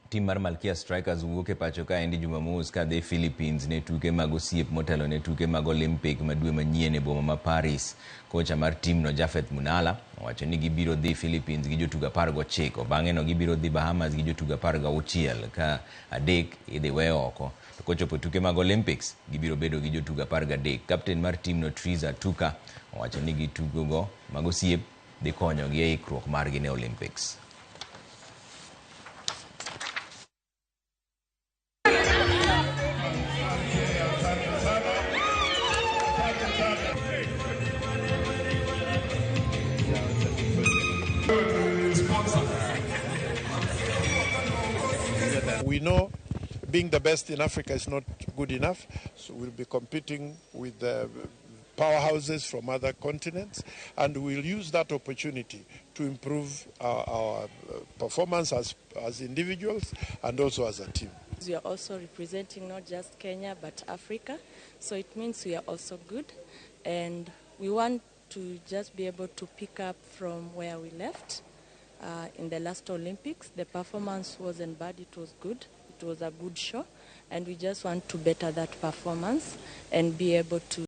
Team mar Malkia Strikers wuok e pacho ka endi Jumamos ka dhi Philippines ne tuke mag osiep motelo ne tuke mag Olympic madwe manyien e boma ma Paris. Kocha mar team no Jafeth Munala owacho ni gibiro dhi Philippines gi jotugo 19, bang'e no gibiro dhi Bahamas gi jotugo 16 ka adek idhi we oko. To kochopo tuke mag Olympics gibiro bedo gi jotugo 13. Captain mar team no Tuke owacho ni gitugo go mag osiep dhi konyogi e ikruok margi ne Olympics. We know being the best in Africa is not good enough, so we'll be competing with the powerhouses from other continents, and we'll use that opportunity to improve our performance as individuals and also as a team. We are also representing not just Kenya but Africa, so it means we are also good, and we want to just be able to pick up from where we left. In the last Olympics, the performance wasn't bad, it was good. It was a good show, and we just want to better that performance and be able to